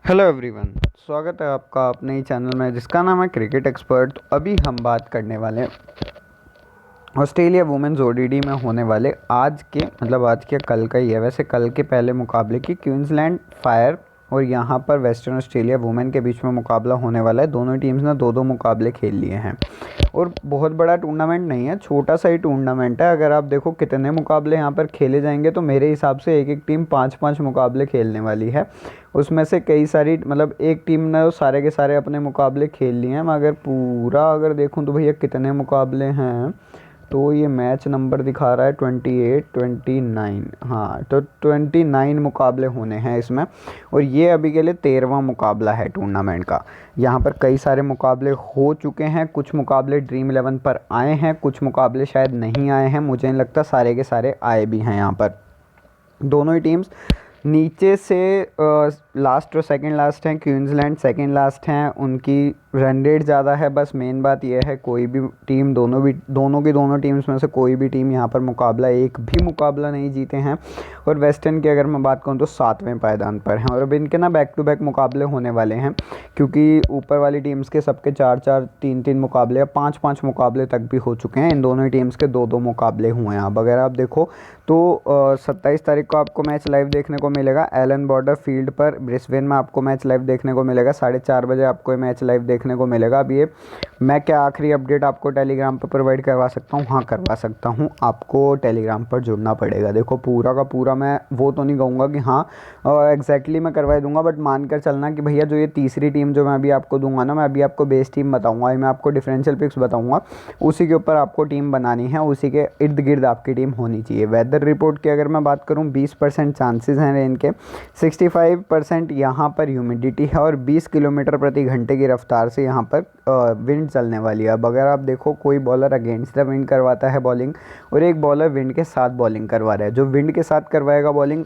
Hello everyone, स्वागत है आपका अपने ही चैनल में जिसका नाम है क्रिकेट एक्सपर्ट। तो अभी हम बात करने वाले हैं ऑस्ट्रेलिया वुमेन्स ओडीडी में होने वाले आज के कल का ही है, वैसे कल के पहले मुकाबले की क्वींसलैंड फायर और यहाँ पर वेस्टर्न ऑस्ट्रेलिया वुमेन के बीच में मुकाबला होने वाला है। दोनों टीम्स ने दो दो मुकाबले खेल लिए हैं और बहुत बड़ा टूर्नामेंट नहीं है, छोटा सा ही टूर्नामेंट है। अगर आप देखो कितने मुकाबले यहाँ पर खेले जाएंगे तो मेरे हिसाब से एक एक टीम पाँच पाँच मुकाबले खेलने वाली है। उसमें से कई सारी एक टीम ने सारे के सारे अपने मुकाबले खेल लिए हैं, मगर पूरा अगर देखूं तो भैया कितने मुकाबले हैं तो ये मैच नंबर दिखा रहा है 28 29। हाँ, तो 29 मुकाबले होने हैं इसमें और ये अभी के लिए 13वां मुकाबला है टूर्नामेंट का। यहाँ पर कई सारे मुकाबले हो चुके हैं, कुछ मुकाबले ड्रीम 11 पर आए हैं, कुछ मुकाबले शायद नहीं आए हैं, मुझे नहीं लगता सारे के सारे आए भी हैं। यहाँ पर दोनों ही टीम्स नीचे से लास्ट और सेकंड लास्ट हैं। क्वींसलैंड सेकंड लास्ट हैं, उनकी रन रेट ज़्यादा है। बस मेन बात यह है कोई भी टीम दोनों टीम्स में से कोई भी टीम यहाँ पर एक भी मुकाबला नहीं जीते हैं। और वेस्टर्न की अगर मैं बात करूँ तो 7वें पायदान पर हैं और अब इनके बैक टू बैक मुकाबले होने वाले हैं, क्योंकि ऊपर वाली टीम्स के सबके 4-4 3-3 मुकाबले या 5-5 मुकाबले तक भी हो चुके हैं। इन दोनों ही टीम्स के 2-2 मुकाबले हुए हैं। अब अगर आप देखो तो 27 तारीख को आपको मैच लाइव देखने को मिलेगा एलन बॉर्डर फील्ड पर ब्रिस्बेन में। आपको मैच लाइव देखने को मिलेगा 4:30 बजे आपको ये मैच लाइव देखने को मिलेगा। अब ये मैं क्या आखिरी अपडेट आपको टेलीग्राम पर प्रोवाइड करवा सकता हूँ? हाँ, करवा सकता हूँ। आपको टेलीग्राम पर जुड़ना पड़ेगा। देखो पूरा का पूरा मैं वो तो नहीं कहूँगा कि हाँ एग्जैक्टली मैं करवा दूंगा, बट मान कर चलना कि भैया जो ये तीसरी टीम जो मैं अभी आपको दूंगा ना, मैं अभी आपको बेस टीम बताऊँगा, मैं आपको डिफरेंशियल पिक्स बताऊँगा, उसी के ऊपर आपको टीम बनानी है, उसी के इर्द गिर्द आपकी टीम होनी चाहिए। वेदर रिपोर्ट की अगर मैं बात करूँ 20% चांसेस हैं रेन के, 65% यहाँ पर ह्यूमिडिटी है और 20 किलोमीटर प्रति घंटे की रफ्तार से यहाँ पर विंड चलने वाली है। अब अगर आप देखो कोई बॉलर अगेंस्ट द विंड करवाता है बॉलिंग और एक बॉलर विंड के साथ बॉलिंग करवा रहा है, जो विंड के साथ करवाएगा बॉलिंग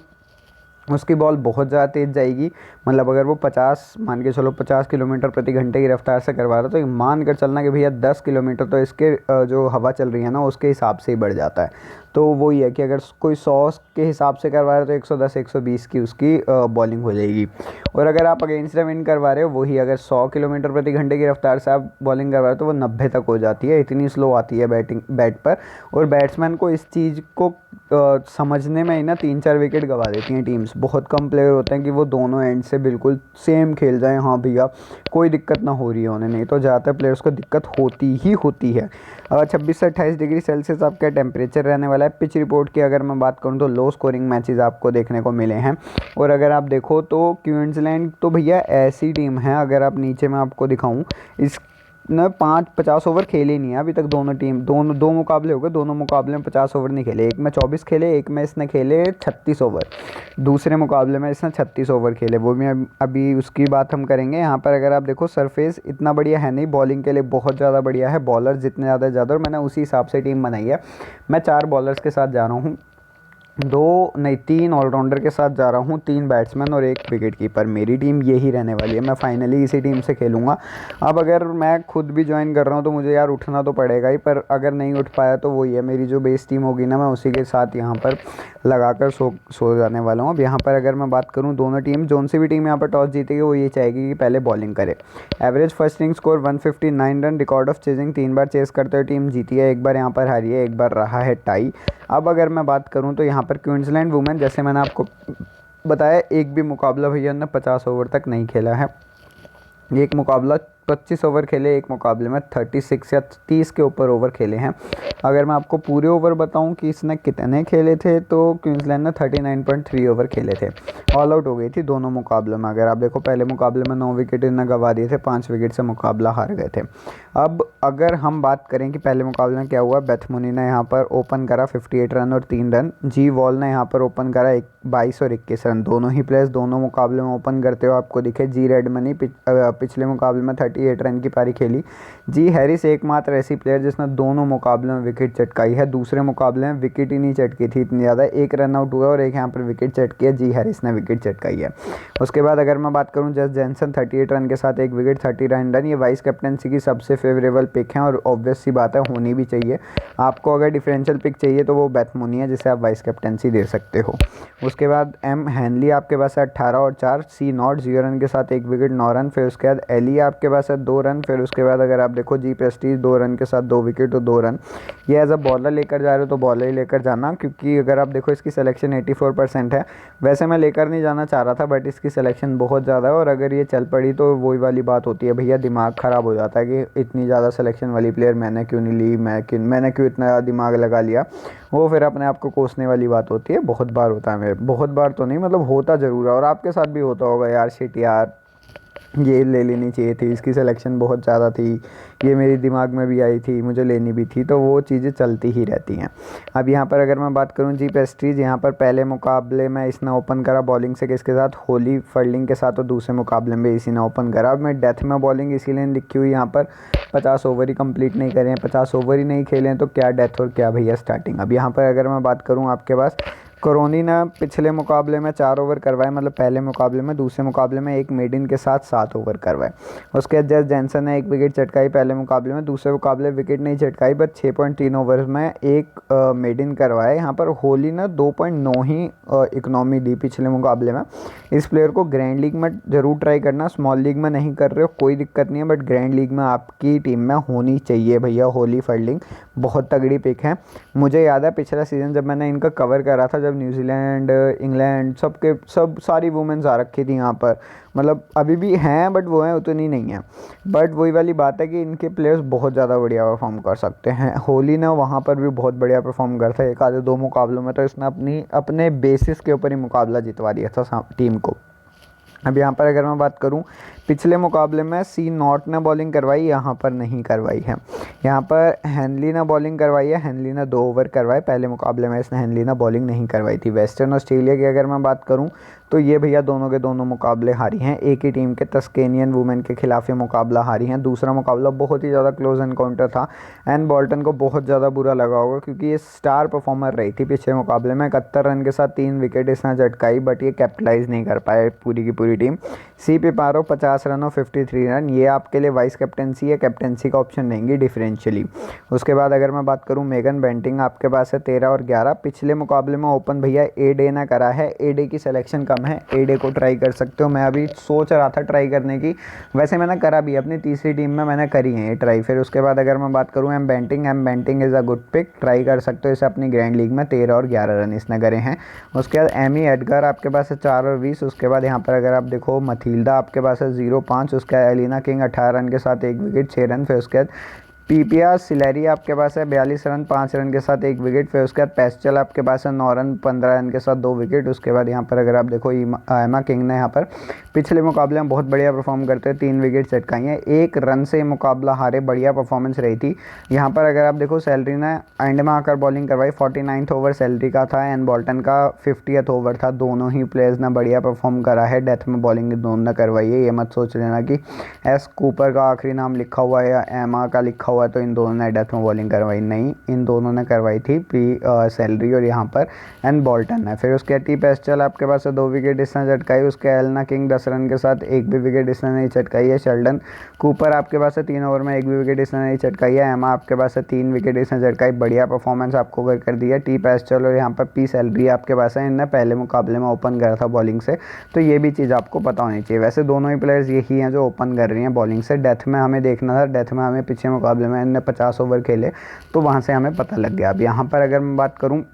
उसकी बॉल बहुत ज़्यादा तेज़ जाएगी। मतलब अगर वो 50 किलोमीटर प्रति घंटे की रफ्तार से करवा रहा है तो मान कर चलना कि भैया 10 किलोमीटर तो इसके जो हवा चल रही है ना उसके हिसाब से ही बढ़ जाता है। तो वही है कि अगर कोई 100 के हिसाब से करवा रहे हो तो 110 120 की उसकी बॉलिंग हो जाएगी। और अगर आप अगेंस्ट द विंड करवा रहे हो वही अगर 100 किलोमीटर प्रति घंटे की रफ्तार से आप बॉलिंग करवा रहे हो तो वो 90 तक हो जाती है। इतनी स्लो आती है बैट पर। और बैट्समैन को इस चीज़ को समझने में ही ना 3-4 विकेट गवा देती हैं टीम्स। बहुत कम प्लेयर होते हैं कि वो दोनों एंड से बिल्कुल सेम खेल जाएं, हाँ भैया कोई दिक्कत ना हो रही है उन्हें, नहीं तो ज़्यादातर प्लेयर्स को दिक्कत होती ही होती है। 26 से 28 डिग्री सेल्सियस आपका टेम्परेचर रहने वाला है। पिच रिपोर्ट की अगर मैं बात करूँ तो लो स्कोरिंग मैचेस आपको देखने को मिले हैं। और अगर आप देखो तो क्वींसलैंड तो भैया ऐसी टीम है, अगर आप नीचे मैं आपको दिखाऊँ इस न 50 ओवर खेले ही नहीं है अभी तक। दो मुकाबले हो गए, दोनों मुकाबले में 50 ओवर नहीं खेले। एक में 24 खेले, एक में इसने खेले 36 ओवर। दूसरे मुकाबले में इसने 36 ओवर खेले, वो भी अभी उसकी बात हम करेंगे। यहाँ पर अगर आप देखो सरफेस इतना बढ़िया है नहीं, बॉलिंग के लिए बहुत ज़्यादा बढ़िया है। बॉलर जितने ज़्यादा और मैंने उसी हिसाब से टीम बनाई है। मैं 4 बॉलर्स के साथ जा रहा हूँ, 3 ऑलराउंडर के साथ जा रहा हूँ, 3 बैट्समैन और 1 विकेट कीपर। मेरी टीम यही रहने वाली है, मैं फाइनली इसी टीम से खेलूँगा। अब अगर मैं खुद भी ज्वाइन कर रहा हूँ तो मुझे यार उठना तो पड़ेगा ही, पर अगर नहीं उठ पाया तो वही है, मेरी जो बेस टीम होगी ना मैं उसी के साथ यहाँ पर लगाकर सो जाने वाला हूँ। अब यहाँ पर अगर मैं बात करूँ दोनों टीम, जोन सी भी टीम यहाँ पर टॉस जीतेगी वो ये चाहेगी कि पहले बॉलिंग करे। Average first inning score 159 run, record of chasing 3 बार चेस करते हुए टीम जीती है, 1 बार यहाँ पर हारी है, 1 बार रहा है टाई। अब अगर मैं बात करूँ तो यहाँ पर क्वींसलैंड वुमेन, जैसे मैंने आपको बताया, एक भी मुकाबला भैया ने 50 ओवर तक नहीं खेला है। एक मुकाबला 25 ओवर खेले, एक मुकाबले में 36 या 30 के ऊपर ओवर खेले हैं। अगर मैं आपको पूरे ओवर बताऊं कि इसने कितने खेले थे तो क्वींसलैंड ने 39.3 ओवर खेले थे। ऑल आउट हो गई थी दोनों मुकाबलों में। अगर आप देखो पहले मुकाबले में 9 विकेट इन्हें गंवा दिए थे, 5 विकेट से मुकाबला हार गए थे। अब अगर हम बात करें कि पहले मुकाबले में क्या हुआ, बेथ मुनी ने यहाँ पर ओपन करा 58 रन और 3 रन। जी वॉल ने यहाँ पर ओपन करा 22 और 21 रन। दोनों ही प्लेयर्स दोनों मुकाबले में ओपन करते हुए आपको दिखे। जी रेडमनी पिछले मुकाबले में 30 38 रन की पारी खेली। जी हैरिस एकमात्र ऐसी प्लेयर जिसने दोनों मुकाबलों में विकेट चटकाई है। दूसरे मुकाबले में विकेट ही नहीं चटकी थी इतनी ज़्यादा, एक रन आउट हुआ और एक यहाँ पर विकेट चटकी है, जी हैरिस ने विकेट चटकाई है। उसके बाद अगर मैं बात करूँ जस जैनसन 38 रन के साथ एक विकेट 39 रन, ये वाइस कैप्टनसी की सबसे फेवरेबल पिक है और ऑब्वियस सी बात है होनी भी चाहिए। आपको अगर डिफरेंशियल पिक चाहिए तो वो बेथ मुनी है जिसे आप वाइस कैप्टनसी दे सकते हो। उसके बाद एम हैनली आपके पास है 18 और 4, सी नॉट 0 रन के साथ एक विकेट 9 रन, फिर उसके बाद एली आपके पास है 2 रन, फिर उसके बाद अगर आप देखो जी प्रेस्टीज 2 रन के साथ 2 विकेट और 2 रन। ये एज अ बॉलर लेकर जा रहे हो तो बॉलर ही लेकर जाना, क्योंकि अगर आप देखो इसकी सिलेक्शन 84% है। वैसे मैं लेकर नहीं जाना चाह रहा था बट इसकी सिलेक्शन बहुत ज़्यादा है और अगर ये चल पड़ी तो वही वाली बात होती है भैया, दिमाग ख़राब हो जाता है कि इतनी ज़्यादा सिलेक्शन वाली प्लेयर मैंने क्यों नहीं ली, मैंने क्यों इतना दिमाग लगा लिया। वो फिर अपने आप को कोसने वाली बात होती है। बहुत बार होता है, मेरे बहुत बार तो नहीं मतलब होता ज़रूर है और आपके साथ भी होता होगा यार, शिट यार ये ले लेनी चाहिए थी, इसकी सिलेक्शन बहुत ज़्यादा थी, ये मेरे दिमाग में भी आई थी, मुझे लेनी भी थी, तो वो चीज़ें चलती ही रहती हैं। अब यहाँ पर अगर मैं बात करूँ जी पेस्ट्रीज, यहाँ पर पहले मुकाबले में इसने ओपन करा बॉलिंग से किसके साथ, होली फर्लिंग के साथ, और दूसरे मुकाबले में इसी ने ओपन करा। अब मैं डेथ में बॉलिंग इसीलिए लिखी हुई यहाँ पर 50 ओवर ही कंप्लीट नहीं करे हैं, 50 ओवर ही नहीं खेले हैं तो क्या डेथ और क्या भैया स्टार्टिंग। अब यहाँ पर अगर मैं बात करूँ आपके पास करोनी ने पिछले मुकाबले में 4 ओवर करवाए, मतलब पहले मुकाबले में, दूसरे मुकाबले में एक मेडिन के साथ 7 ओवर करवाए। उसके बाद जस जैनसन ने एक विकेट चटकाई पहले मुकाबले में, दूसरे मुकाबले विकेट नहीं चटकाई बट 6.3 ओवर में एक मेडिन करवाए। यहाँ पर होली ने 2.9 ही इकनॉमी दी पिछले मुकाबले में। इस प्लेयर को ग्रैंड लीग में ज़रूर ट्राई करना, स्मॉल लीग में नहीं कर रहे हो कोई दिक्कत नहीं है बट ग्रैंड लीग में आपकी टीम में होनी चाहिए भैया। होली फर्लिंग बहुत तगड़ी पिक है। मुझे याद है पिछला सीज़न जब मैंने इनका कवर करा था, जब न्यूजीलैंड इंग्लैंड सब सारी वुमेन्स आ रखी थी यहाँ पर, मतलब अभी भी हैं बट वो हैं उतनी नहीं है, बट वही वाली बात है कि इनके प्लेयर्स बहुत ज़्यादा बढ़िया परफॉर्म कर सकते हैं। होली ने वहाँ पर भी बहुत बढ़िया परफॉर्म करता है, एक आधे 2 मुकाबलों में तो इसने अपने बेसिस के ऊपर ही मुकाबला जितवा दिया था टीम को। अब यहाँ पर अगर मैं बात करूँ पिछले मुकाबले में सी नॉट ने बॉलिंग करवाई, यहाँ पर नहीं करवाई है। यहाँ पर हैनली ने बॉलिंग करवाई है, हैनली ने 2 ओवर करवाए, पहले मुकाबले में इसने हैनली ने बॉलिंग नहीं करवाई थी। वेस्टर्न ऑस्ट्रेलिया की अगर मैं बात करूँ तो ये भैया दोनों के दोनों मुकाबले हारी हैं, एक ही टीम के तस्केनियन वुमेन के खिलाफ ये मुकाबला हारी हैं। दूसरा मुकाबला बहुत ही ज़्यादा क्लोज एनकाउंटर था, एंड बोल्टन को बहुत ज़्यादा बुरा लगा होगा क्योंकि ये स्टार परफॉर्मर रही थी पिछले मुकाबले में। 71 रन के साथ 3 विकेट इसने झटकाई बट ये कैपिटलाइज नहीं कर पाए पूरी की पूरी टीम। सी पिपारो 50 रन और 53 रन, ये आपके लिए वाइस कैप्टनसी है, कैप्टनसी का ऑप्शन देंगी डिफरेंशियली। उसके बाद अगर मैं बात करूँ मेगन बेंटिंग आपके पास है 13 और 11, पिछले मुकाबले में ओपन भैया ए डे ने करा है, ए डे की सिलेक्शन कम है, ए डे को ट्राई कर सकते हो। मैं अभी सोच रहा था ट्राई करने की, वैसे मैंने करा भी अपनी तीसरी टीम में मैंने करी है ये ट्राई। फिर उसके बाद अगर मैं बात करूँ एम batting is a good pick, try कर सकते हो इसे अपनी ग्रैंड लीग में। 13 और 11 रन इसने करे हैं। उसके बाद एमी एडगर आपके पास है 4 और 20। उसके बाद यहाँ पर अगर आप देखो मथील्डा आपके पास है 0-5, उसके बाद एलिना किंग 18 रन के साथ 1 विकेट 6 रन। फिर उसके बाद पीपीआर सिलेरी आपके पास है 42 रन 5 रन के साथ 1 विकेट। फिर उसके बाद पेस्टल आपके पास है 9 रन 15 रन के साथ 2 विकेट। उसके बाद यहाँ पर अगर आप देखो एमा किंग ने यहाँ पर पिछले मुकाबले में बहुत बढ़िया परफॉर्म करते हैं, 3 विकेट चटकाई हैं, 1 रन से मुकाबला हारे, बढ़िया परफॉर्मेंस रही थी। यहाँ पर अगर आप देखो सैलरी ने एंड में आकर बॉलिंग करवाई, 49th ओवर सैलरी का था एंड बोल्टन का 50th ओवर था। दोनों ही प्लेयर्स ने बढ़िया परफॉर्म करा है, डेथ में बॉलिंग दोनों ने करवाई है। ये मत सोच लेना कि एस कूपर का आखिरी नाम लिखा हुआ है या एमा का लिखा हुआ है तो इन दोनों ने डेथ में बॉलिंग करवाई, नहीं, इन दोनों ने करवाई थी सैलरी और यहाँ पर एंड बोल्टन है। फिर उसके टी पेस्टल आपके पास 2 विकेट इसने चटकाई। उसके एलना किंग 10 रन के साथ 1 भी विकेट इसने नहीं चटकाई है। शेल्डन कूपर आपके पास 3 ओवर में 1 भी विकेट इसने नहीं चटकाई है। एमा आपके पास 3 विकेट इसने चटकाई, बढ़िया परफॉर्मेंस आपको कर दी है। टी पेस्टल और यहाँ पर पी सैलरी आपके पास है, इनने पहले मुकाबले में ओपन करा था बॉलिंग से, तो ये भी चीज़ आपको पता होनी चाहिए। वैसे दोनों ही प्लेयर्स यही हैं जो ओपन कर रही हैं बॉलिंग से। डेथ में हमें देखना था, डेथ में हमें पिछले मुकाबले में इनने 50 ओवर खेले तो वहाँ से हमें पता लग गया। अब यहाँ पर अगर मैं बात करूँ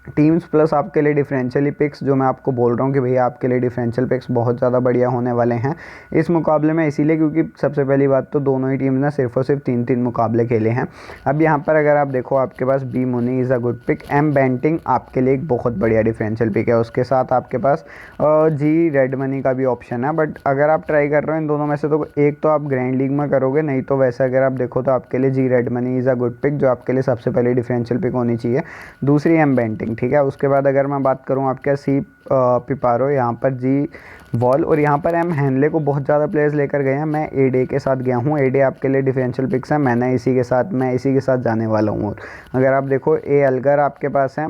टीम्स प्लस आपके लिए डिफरेंशियली पिक्स, जो मैं आपको बोल रहा हूँ कि भैया आपके लिए डिफरेंशियल पिक्स बहुत ज़्यादा बढ़िया होने वाले हैं इस मुकाबले में, इसीलिए क्योंकि सबसे पहली बात तो दोनों ही टीम ने सिर्फ और सिर्फ 3-3 मुकाबले खेले हैं। अब यहाँ पर अगर आप देखो आपके पास B Mooney is a good pick, M बेंटिंग आपके लिए एक बहुत बढ़िया डिफरेंशियल पिक है। उसके साथ आपके पास जी रेड मनी का भी ऑप्शन है, बट अगर आप ट्राई कर रहे हो इन दोनों में से तो एक तो आप ग्रैंड लीग में करोगे, नहीं तो वैसे अगर आप देखो तो आपके लिए G Redmayne is a good pick जो आपके लिए सबसे पहले डिफरेंशियल पिक होनी चाहिए। दूसरी एम बेंटिंग, ठीक है। उसके बाद अगर मैं बात करूँ आपके सी पिपारो, यहाँ पर जी वॉल और यहाँ पर एम हैनले को बहुत ज़्यादा प्लेयर्स लेकर गए हैं। मैं ए डे के साथ गया हूँ। ए डे आपके लिए डिफरेंशियल पिक्स है, मैं इसी के साथ जाने वाला हूँ। और अगर आप देखो ए अलगर आपके पास है,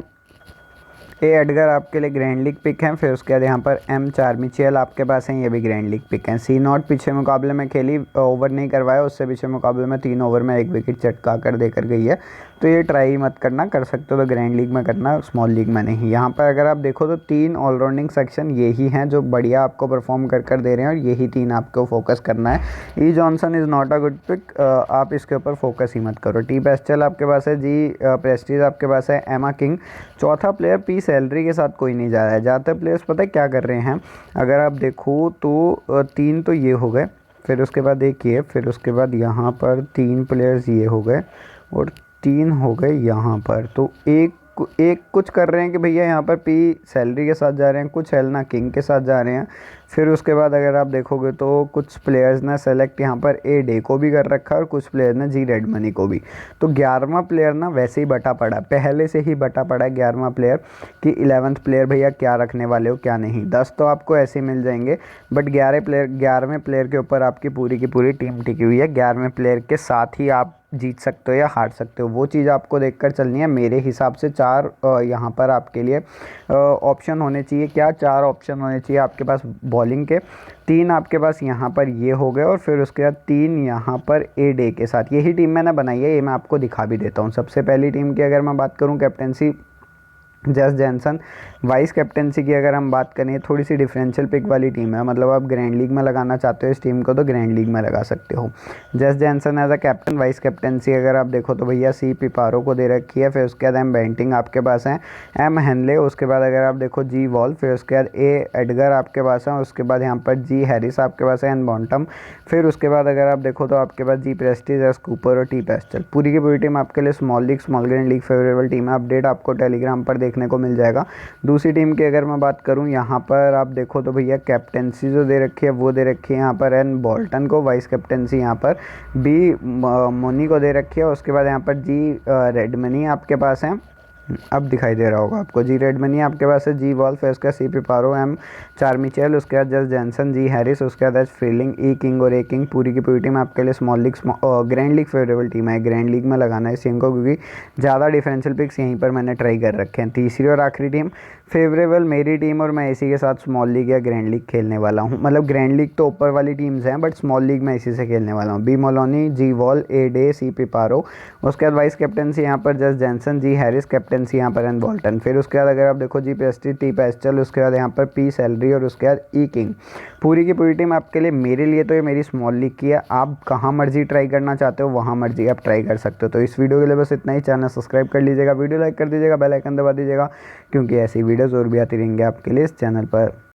ए एडगर आपके लिए ग्रैंड लीग पिक है। फिर उसके बाद यहाँ पर एम चार्मिचेल आपके पास हैं, ये भी ग्रैंड लीग पिक हैं। सी नॉट पीछे मुकाबले में खेली, ओवर नहीं करवाया, उससे पीछे मुकाबले में 3 ओवर में 1 विकेट चटका कर देकर गई है। तो ये ट्राई मत करना, कर सकते हो तो ग्रैंड लीग में करना, स्मॉल लीग में नहीं। यहाँ पर अगर आप देखो तो 3 ऑलराउंडिंग सेक्शन यही हैं जो बढ़िया आपको परफॉर्म कर दे रहे हैं और यही 3 आपको फोकस करना है। E Johnson is not a good pick, आप इसके ऊपर फोकस ही मत करो। टी पेस्टल आपके पास है, जी प्रेस्टीज आपके पास है, एमा किंग। चौथा प्लेयर पी सैलरी के साथ कोई नहीं जा रहा है। ज़्यादातर प्लेयर्स पता है क्या कर रहे हैं, अगर आप देखो तो 3 तो ये हो गए, फिर उसके बाद देखिए, फिर उसके बाद यहाँ पर 3 प्लेयर्स ये हो गए और 3 हो गए यहाँ पर। तो एक कुछ कर रहे हैं कि भैया यहाँ पर पी सैलरी के साथ जा रहे हैं, कुछ हेलना किंग के साथ जा रहे हैं। फिर उसके बाद अगर आप देखोगे तो कुछ प्लेयर्स ने सेलेक्ट यहाँ पर ए डे को भी कर रखा है और कुछ प्लेयर ने जी रेड मनी को भी। तो 11वां प्लेयर ना वैसे ही बटा पड़ा, पहले से ही बटा पड़ा है 11वां प्लेयर कि 11th प्लेयर भैया क्या रखने वाले हो क्या नहीं। 10 तो आपको ऐसे ही मिल जाएंगे, बट 11वें प्लेयर के ऊपर आपकी पूरी की पूरी टीम टिकी हुई है। 11वें प्लेयर के साथ ही आप जीत सकते हो या हार सकते हो, वो चीज़ आपको देखकर चलनी है। मेरे हिसाब से 4 यहाँ पर आपके लिए ऑप्शन होने चाहिए। क्या 4 ऑप्शन होने चाहिए आपके पास बॉलिंग के? 3 आपके पास यहाँ पर ये हो गए और फिर उसके बाद 3 यहाँ पर ए डे के साथ। यही टीम मैंने बनाई है, ये मैं आपको दिखा भी देता हूँ। सबसे पहली टीम की अगर मैं बात करूँ, कैप्टेंसी जस जैनसन। वाइस कैप्टेंसी की अगर हम बात करें, थोड़ी सी डिफरेंशियल पिक वाली टीम है, मतलब आप ग्रैंड लीग में लगाना चाहते हो इस टीम को तो ग्रैंड लीग में लगा सकते हो। जस Jansen as a captain. Vice captaincy अगर आप देखो तो भैया सी पिपारो को दे रखी है। फिर उसके बाद एम बैंटिंग आपके पास है, एम हैनले। उसके बाद अगर आप देखो जी वॉल। फिर उसके बाद ए एडगर आपके पास है। उसके बाद यहाँ पर जी हैरिस आपके पास है, एन बॉन्टम। फिर उसके बाद अगर आप देखो तो आपके पास जी प्रेस्टीज, एस कूपर और टी पेस्टल। पूरी की पूरी टीम आपके लिए small league, small grand league favourable team है। अपडेट आपको टेलीग्राम पर देखने को मिल जाएगा। दूसरी टीम की अगर मैं बात करूं, यहाँ पर आप देखो तो भैया कैप्टेंसी जो दे रखी है वो दे रखी है यहाँ पर एन बॉल्टन को। वाइस कैप्टेंसी यहाँ पर बी मोनी को दे रखी है। उसके बाद यहाँ पर जी रेडमनी आपके पास है, अब दिखाई दे रहा होगा आपको, जी रेड मनी आपके पास है, जी वॉल। फिर उसका सी पिपारो, एम चार्मिचेल। उसके बाद जस जैनसन, जी हैरिस। उसके बाद एच फील्डिंग, ई किंग और ए किंग। पूरी की पूरी टीम आपके लिए small league grand league favourable team है। ग्रैंड लीग में लगाना है इस टीम को क्योंकि ज़्यादा डिफरेंशियल पिक्स यहीं पर मैंने ट्राई कर रखे हैं। तीसरी और आखिरी टीम फेवरेबल मेरी टीम और मैं इसी के साथ स्मॉल लीग या ग्रैंड लीग खेलने वाला हूँ। मतलब ग्रैंड लीग तो ऊपर वाली टीम्स हैं बट स्मॉल लीग में इसी से खेलने वाला हूँ। बी मोलोनी, G Wall, A Day, C Piparo. उसके बाद वाइस कैप्टेंसी यहाँ पर जस जैनसन, जी हैरिस। कैप्टेंसी यहाँ पर एन बॉल्टन। फिर उसके बाद अगर आप देखो जी पेस्टी, टी पेस्टल। उसके बाद यहाँ पर पी सैलरी और उसके बाद ई किंग। पूरी की पूरी टीम आपके लिए, मेरे लिए तो ये मेरी स्मॉल लीग की है। आप कहाँ मर्जी ट्राई करना चाहते हो वहाँ मर्जी आप ट्राई कर सकते हो। तो इस वीडियो के लिए बस इतना ही। चैनल सब्सक्राइब कर लीजिएगा, वीडियो लाइक कर दीजिएगा, बेल आइकन दबा दीजिएगा क्योंकि ऐसी वीडियोज़ और भी आती रहेंगी आपके लिए इस चैनल पर।